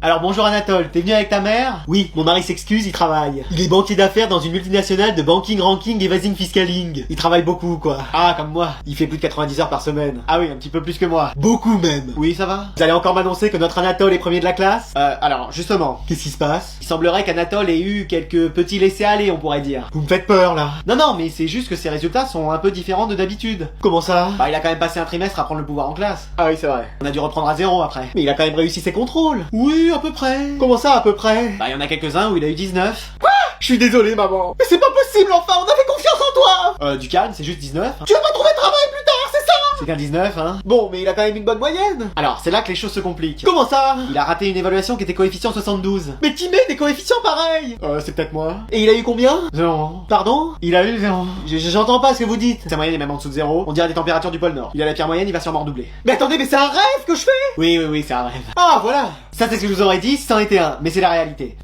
Alors bonjour Anatole, t'es venu avec ta mère? Oui, mon mari s'excuse, il travaille. Il est banquier d'affaires dans une multinationale de banking, ranking, evasing, fiscaling. Il travaille beaucoup quoi. Ah, comme moi. Il fait plus de 90 heures par semaine. Ah oui, un petit peu plus que moi. Beaucoup même. Oui, ça va? Vous allez encore m'annoncer que notre Anatole est premier de la classe? Alors, justement, qu'est-ce qui se passe? Il semblerait qu'Anatole ait eu quelques petits laissés-aller, on pourrait dire. Vous me faites peur là. Non, mais c'est juste que ses résultats sont un peu différents de d'habitude. Comment ça? Bah, il a quand même passé un trimestre à prendre le pouvoir en classe. Ah oui, c'est vrai. On a dû reprendre à zéro après. Mais il a quand même réussi ses contrôles. Oui, à peu près. Comment ça, à peu près? Bah, il y en a quelques-uns où il a eu 19. Quoi? Je suis désolé, maman. Mais c'est pas possible, enfin, on avait confiance en toi. Du calme, c'est juste 19. Tu vas pas trouver de travail plus tard, c'est ça? C'est qu'un 19, hein. Bon, mais il a quand même une bonne moyenne. Alors, c'est là que les choses se compliquent. Comment ça? Il a raté une évaluation qui était coefficient 72. Mais qui met des coefficients pareils? C'est peut-être moi. Et il a eu combien? 0. Pardon? Il a eu 0. J'entends pas ce que vous dites. Sa moyenne est même en dessous de 0. On dirait des températures du pôle Nord. Il a la pire moyenne, il va sûrement redoubler. Mais attendez, mais c'est un rêve que je fais? Oui, c'est un rêve. Ah, voilà. Ça, c'est ce que je vous aurais dit si c'en était un. Mais c'est la réalité.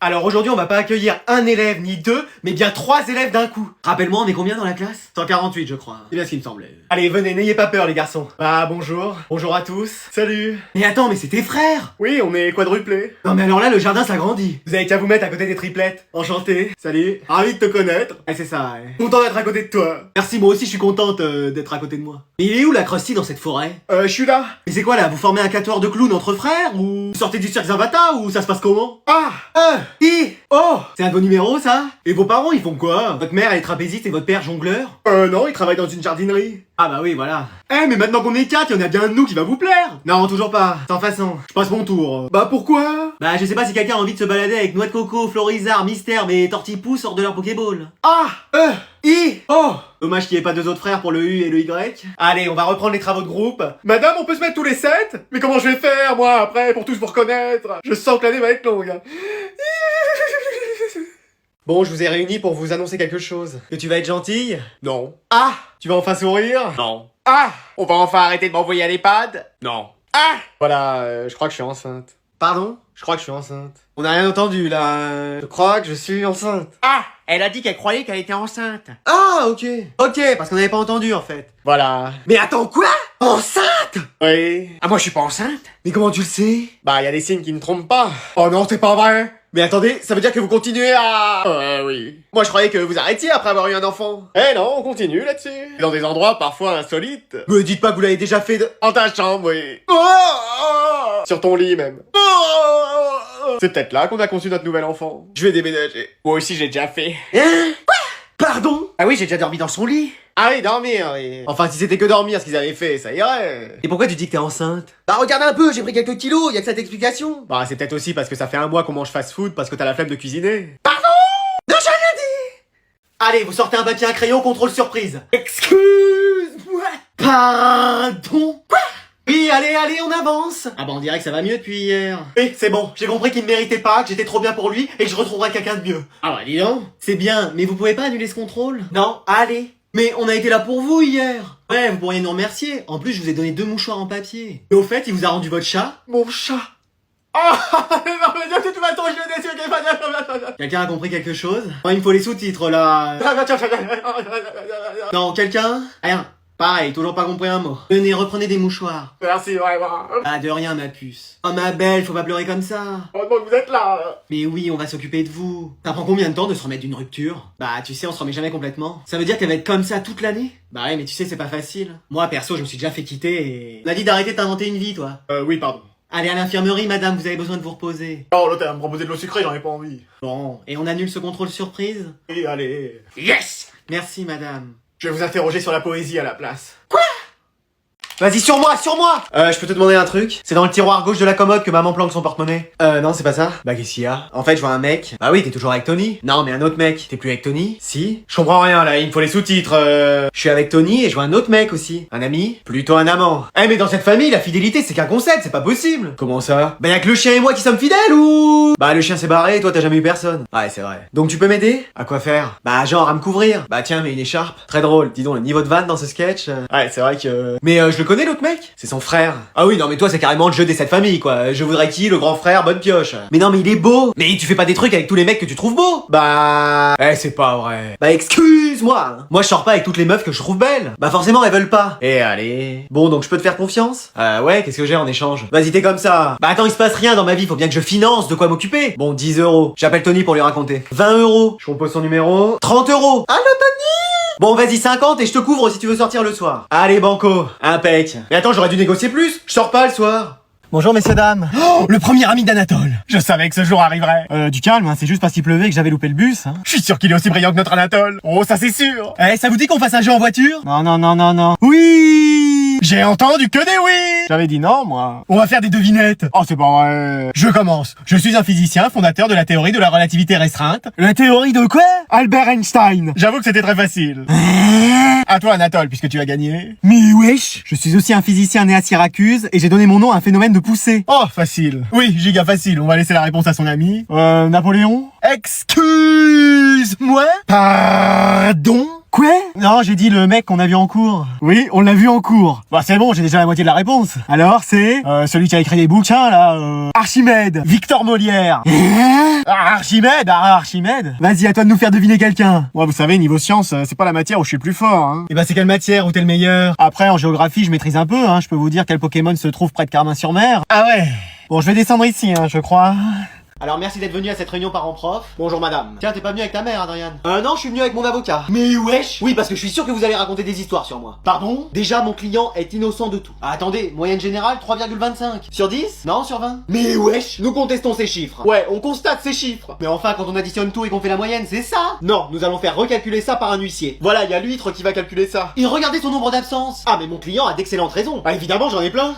Alors aujourd'hui on va pas accueillir un élève ni deux, mais bien 3 élèves d'un coup. Rappelle-moi, on est combien dans la classe? 148 je crois. C'est bien ce qui me semblait. Allez, venez, n'ayez pas peur les garçons. Bah bonjour. Bonjour à tous. Salut. Mais attends, mais c'est tes frères? Oui, on est quadruplés. Non mais alors là le jardin s'agrandit. Vous avez qu'à vous mettre à côté des triplettes. Enchanté. Salut. Ravi de te connaître. C'est ça, ouais. Content d'être à côté de toi. Merci, moi aussi je suis contente d'être à côté de moi. Mais il est où la Krusty dans cette forêt? Je suis là. Mais c'est quoi là? Vous formez un quatuor de clowns entre frères? Ou vous sortez du cirque Zavata? Ou ça se passe comment? Oh! C'est un de vos numéros, ça? Et vos parents, ils font quoi? Votre mère, elle est trapéziste et votre père, jongleur? Non, ils travaillent dans une jardinerie. Ah bah oui, voilà. Mais maintenant qu'on est 4, il y en a bien un de nous qui va vous plaire. Non, toujours pas. Sans façon. Je passe mon tour. Bah pourquoi? Bah je sais pas si quelqu'un a envie de se balader avec Noix de Coco, Florizard, Mystère, mais Tortipousse hors de leur Pokéball. Dommage qu'il n'y ait pas 2 autres frères pour le U et le Y. Allez, on va reprendre les travaux de groupe. Madame, on peut se mettre tous les 7? Mais comment je vais faire, moi, après, pour tous vous reconnaître? Je sens que l'année va être longue. Bon, je vous ai réunis pour vous annoncer quelque chose. Que tu vas être gentille? Non. Ah! Tu vas enfin sourire? Non. Ah! On va enfin arrêter de m'envoyer à l'EHPAD? Non. Ah! Voilà, je crois que je suis enceinte. Pardon? Je crois que je suis enceinte. On n'a rien entendu, là. Je crois que je suis enceinte. Ah! Elle a dit qu'elle croyait qu'elle était enceinte. Ah, ok. Ok, parce qu'on n'avait pas entendu, en fait. Voilà. Mais attends, quoi? Enceinte? Oui. Ah, moi, je suis pas enceinte. Mais comment tu le sais? Bah, il y a des signes qui ne trompent pas. Oh non, c'est pas vrai. Mais attendez, ça veut dire que vous continuez à... oui. Moi, je croyais que vous arrêtiez après avoir eu un enfant. Eh non, on continue là-dessus. Dans des endroits parfois insolites. Me dites pas que vous l'avez déjà fait en ta chambre, oui. Sur ton lit, même. C'est peut-être là qu'on a conçu notre nouvel enfant. Je vais déménager. Moi aussi, j'ai déjà fait. Hein? Quoi? Pardon? Ah oui, j'ai déjà dormi dans son lit. Ah oui, dormir, oui. Enfin, si c'était que dormir ce qu'ils avaient fait, ça irait. Et pourquoi tu dis que t'es enceinte? Bah regarde un peu, j'ai pris quelques kilos, y a que cette explication. Bah c'est peut-être aussi parce que ça fait un mois qu'on mange fast-food parce que t'as la flemme de cuisiner. Pardon? Non, j'ai rien dit. Allez, vous sortez un papier, un crayon, contrôle surprise. Excuse-moi. Pardon? Quoi? Oui, allez, on avance. Ah bah on dirait que ça va mieux depuis hier. C'est bon, j'ai compris qu'il me méritait pas, que j'étais trop bien pour lui et que je retrouverai quelqu'un de mieux. Ah bah dis donc. C'est bien, mais vous pouvez pas annuler ce contrôle? Non, allez. Mais on a été là pour vous hier. Ouais, vous pourriez nous remercier. En plus, je vous ai donné 2 mouchoirs en papier. Et au fait, il vous a rendu votre chat? Mon chat. Oh non, mais de toute façon, je vais décider. Quelqu'un a compris quelque chose? Il me faut les sous-titres, là. Non, quelqu'un? Rien. Pareil, toujours pas compris un mot. Venez, reprenez des mouchoirs. Merci, vraiment. Ah, de rien, ma puce. Oh, ma belle, faut pas pleurer comme ça. Heureusement que vous êtes là. Mais oui, on va s'occuper de vous. Ça prend combien de temps de se remettre d'une rupture? Bah, tu sais, on se remet jamais complètement. Ça veut dire qu'elle va être comme ça toute l'année? Bah ouais, mais tu sais, c'est pas facile. Moi, perso, je me suis déjà fait quitter et... On a dit d'arrêter de t'inventer une vie, toi. Oui, pardon. Allez à l'infirmerie, madame, vous avez besoin de vous reposer. Oh, l'autre, elle va me proposer de l'eau sucrée, j'en ai pas envie. Bon, et on annule ce contrôle surprise? Oui, allez. Yes! Merci, madame. Je vais vous interroger sur la poésie à la place. Quoi? Vas-y, sur moi! Je peux te demander un truc? C'est dans le tiroir gauche de la commode que maman planque son porte-monnaie. Non, c'est pas ça. Bah, qu'est-ce qu'il y a? En fait, je vois un mec. Bah oui, t'es toujours avec Tony. Non, mais un autre mec. T'es plus avec Tony? Si. Je comprends rien, là, il me faut les sous-titres. Je suis avec Tony et je vois un autre mec aussi. Un ami? Plutôt un amant. Mais dans cette famille, la fidélité, c'est qu'un concept, c'est pas possible. Comment ça? Bah, y'a que le chien et moi qui sommes fidèles ou? Bah, le chien s'est barré et toi, t'as jamais eu personne. Ouais, c'est vrai. Donc, tu peux m'aider? À quoi faire? Bah, genre, à me couvrir. Bah, tiens, mais une écharpe. Très drôle. Dis donc, le niveau de vanne dans ce sketch. Ouais, c'est vrai que... Mais je le connais l'autre mec? C'est son frère. Ah oui, non mais toi c'est carrément le jeu des 7 familles quoi. Je voudrais qui? Le grand frère, bonne pioche. Mais non mais il est beau. Mais tu fais pas des trucs avec tous les mecs que tu trouves beaux? Bah... c'est pas vrai. Bah excuse-moi. Moi je sors pas avec toutes les meufs que je trouve belles. Bah forcément elles veulent pas. Eh allez. Bon donc je peux te faire confiance? Ouais, qu'est-ce que j'ai en échange? Vas-y t'es comme ça. Bah attends il se passe rien dans ma vie, faut bien que je finance de quoi m'occuper. Bon 10 euros. J'appelle Tony pour lui raconter. 20 euros. Je compose son numéro. 30 euros. Allô Tony? Bon vas-y 50 et je te couvre si tu veux sortir le soir. Allez banco. Impec. Mais attends j'aurais dû négocier plus. Je sors pas le soir. Bonjour messieurs dames. Oh, le premier ami d'Anatole. Je savais que ce jour arriverait. Du calme, hein, c'est juste parce qu'il pleuvait que j'avais loupé le bus. Hein. Je suis sûr qu'il est aussi brillant que notre Anatole. Oh, ça c'est sûr. Eh, ça vous dit qu'on fasse un jeu en voiture? Non, non, non, non, non. Oui. J'ai entendu que des oui. J'avais dit non, moi. On va faire des devinettes. Oh, c'est pas vrai. Je commence. Je suis un physicien fondateur de la théorie de la relativité restreinte. La théorie de quoi? Albert Einstein. J'avoue que c'était très facile. À toi Anatole, puisque tu as gagné. Mais wesh. Je suis aussi un physicien né à Syracuse et j'ai donné mon nom à un phénomène de poussée. Oh, facile. Oui, giga facile. On va laisser la réponse à son ami. Napoléon? Excuse-moi? Pardon? Quoi? Non, j'ai dit le mec qu'on a vu en cours. Oui, on l'a vu en cours. Bah c'est bon, j'ai déjà la moitié de la réponse. Alors c'est celui qui a écrit des bouquins là, Archimède, Victor Molière. Archimède, Archimède. Vas-y, à toi de nous faire deviner quelqu'un. Moi, vous savez, niveau science, c'est pas la matière où je suis le plus fort. Hein. Et bah c'est quelle matière où t'es le meilleur? Après, en géographie, je maîtrise un peu. Hein. Je peux vous dire quel Pokémon se trouve près de Carmin-sur-Mer. Ah ouais. Bon, je vais descendre ici, hein, je crois. Alors merci d'être venu à cette réunion parents-prof. Bonjour madame. Tiens, t'es pas venu avec ta mère, Adriane? Non, je suis venu avec mon avocat. Mais wesh! Oui, parce que je suis sûr que vous allez raconter des histoires sur moi. Pardon? Déjà, mon client est innocent de tout. Ah, attendez, moyenne générale, 3,25. Sur 10? Non, sur 20? Mais wesh! Nous contestons ces chiffres. Ouais, on constate ces chiffres. Mais enfin, quand on additionne tout et qu'on fait la moyenne, c'est ça? Non, nous allons faire recalculer ça par un huissier. Voilà, il y a l'huître qui va calculer ça. Et regardez son nombre d'absences. Ah, mais mon client a d'excellentes raisons. Ah, évidemment, j'en ai plein.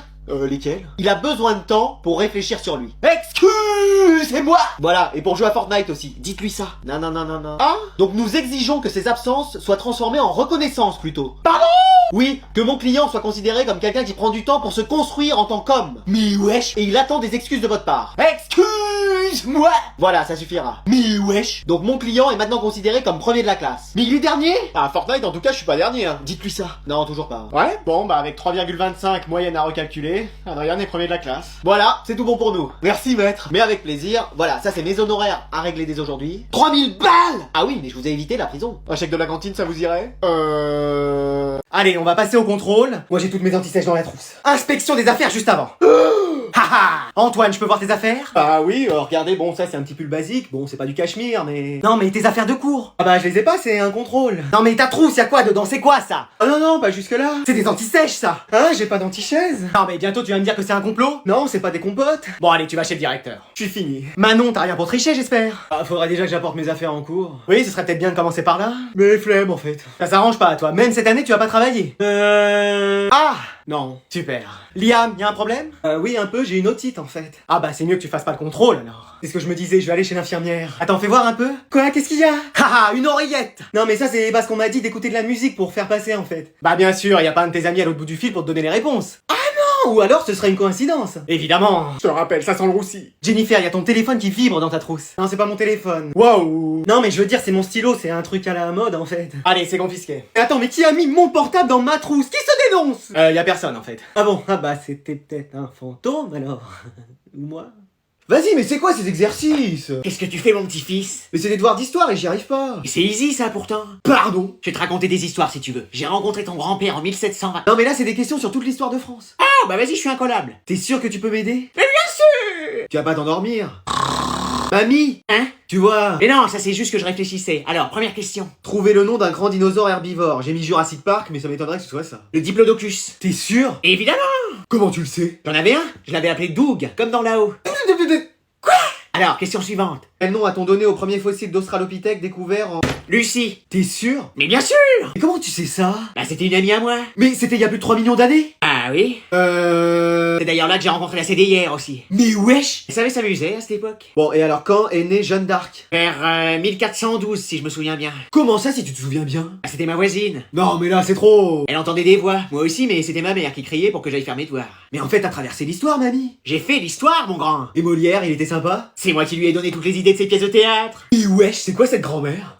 Lesquels? Il a besoin de temps pour réfléchir sur lui. Excusez-moi! Voilà, et pour jouer à Fortnite aussi. Dites-lui ça. Non, non, non, non, non. Ah? Donc nous exigeons que ses absences soient transformées en reconnaissance plutôt. Pardon? Oui, que mon client soit considéré comme quelqu'un qui prend du temps pour se construire en tant qu'homme. Mais wesh! Et il attend des excuses de votre part. Excuse-moi! Voilà, ça suffira. Mais wesh! Donc mon client est maintenant considéré comme premier de la classe. Mais il est dernier? Ah, Fortnite, en tout cas, je suis pas dernier, hein. Dites-lui ça. Non, toujours pas. Ouais? Bon, bah avec 3,25 moyenne à recalculer, Adrien est premier de la classe. Voilà, c'est tout bon pour nous. Merci, maître. Mais avec plaisir. Voilà, ça c'est mes honoraires à régler dès aujourd'hui. 3000 balles! Ah oui, mais je vous ai évité la prison. Un chèque de la cantine, ça vous irait? Allez, on va passer au contrôle. Moi j'ai toutes mes antisèches dans la trousse. Inspection des affaires juste avant. Haha! Antoine, je peux voir tes affaires? Ah oui, regardez, bon ça c'est un petit pull basique, bon c'est pas du cachemire mais... Non mais tes affaires de cours? Ah bah je les ai pas, c'est un contrôle. Non mais ta trousse, y'a quoi dedans? C'est quoi ça? Oh non non, pas jusque là. C'est des antisèches ça. Hein, j'ai pas d'anti-chaise. Non mais bientôt tu vas me dire que c'est un complot? Non, c'est pas des compotes. Bon allez, tu vas chez le directeur. Je suis fini. Manon, t'as rien pour tricher j'espère? Ah, faudrait déjà que j'apporte mes affaires en cours. Oui, ce serait peut-être bien de commencer par là. Mais flemme en fait. Ça s'arrange pas toi, même cette année tu vas pas travailler. Ah! Non, super. Liam, y'a un problème? Oui, un peu, j'ai une otite en fait. Ah bah c'est mieux que tu fasses pas le contrôle alors. C'est ce que je me disais, je vais aller chez l'infirmière. Attends, fais voir un peu. Quoi, qu'est-ce qu'il y a? Haha, une oreillette! Non mais ça c'est parce qu'on m'a dit d'écouter de la musique pour faire passer en fait. Bah bien sûr, y a pas un de tes amis à l'autre bout du fil pour te donner les réponses. Ah non! Ou alors ce serait une coïncidence. Évidemment. Je te rappelle, ça sent le roussi. Jennifer, y a ton téléphone qui vibre dans ta trousse. Non, c'est pas mon téléphone. Waouh! Non mais je veux dire, c'est mon stylo, c'est un truc à la mode en fait. Allez, c'est confisqué. Mais attends, mais qui a mis mon portable dans ma trousse? Qui se dénonce? Y a personne en fait. Ah bon? Ah bah c'était peut-être un fantôme alors. Ou moi? Vas-y, mais c'est quoi ces exercices? Qu'est-ce que tu fais, mon petit-fils? Mais c'est des devoirs d'histoire et j'y arrive pas. C'est easy, ça, pourtant. Pardon? Je vais te raconter des histoires, si tu veux. J'ai rencontré ton grand-père en 1720. Non mais là c'est des questions sur toute l'histoire de France. Ah, bah vas-y, je suis incollable. T'es sûr que tu peux m'aider? Mais bien sûr! Tu vas pas t'endormir? Mamie? Hein? Tu vois? Mais non, ça c'est juste que je réfléchissais. Alors, première question. Trouver le nom d'un grand dinosaure herbivore. J'ai mis Jurassic Park, mais ça m'étonnerait que ce soit ça. Le diplodocus. T'es sûr? Évidemment! Comment tu le sais? J'en avais un, je l'avais appelé Doug, comme dans là-haut. Quoi? Alors, question suivante. Quel nom a-t-on donné au premier fossile d'Australopithèque découvert en... Lucie. T'es sûr? Mais bien sûr! Mais comment tu sais ça? Bah c'était une amie à moi. Mais c'était il y a plus de 3 millions d'années? Ah oui? C'est d'ailleurs là que j'ai rencontré la CDIR aussi. Mais wesh! Ça savait s'amuser à cette époque. Bon, et alors quand est née Jeanne d'Arc? Vers 1412, si je me souviens bien. Comment ça si tu te souviens bien? Ah, c'était ma voisine. Non mais là c'est trop! Elle entendait des voix, moi aussi, mais c'était ma mère qui criait pour que j'aille faire mes devoirs. Mais en fait t'as traversé l'histoire, mamie! J'ai fait l'histoire, mon grand. Et Molière, il était sympa? C'est moi qui lui ai donné toutes les idées de ses pièces de théâtre. Mais wesh, c'est quoi cette grand-mère?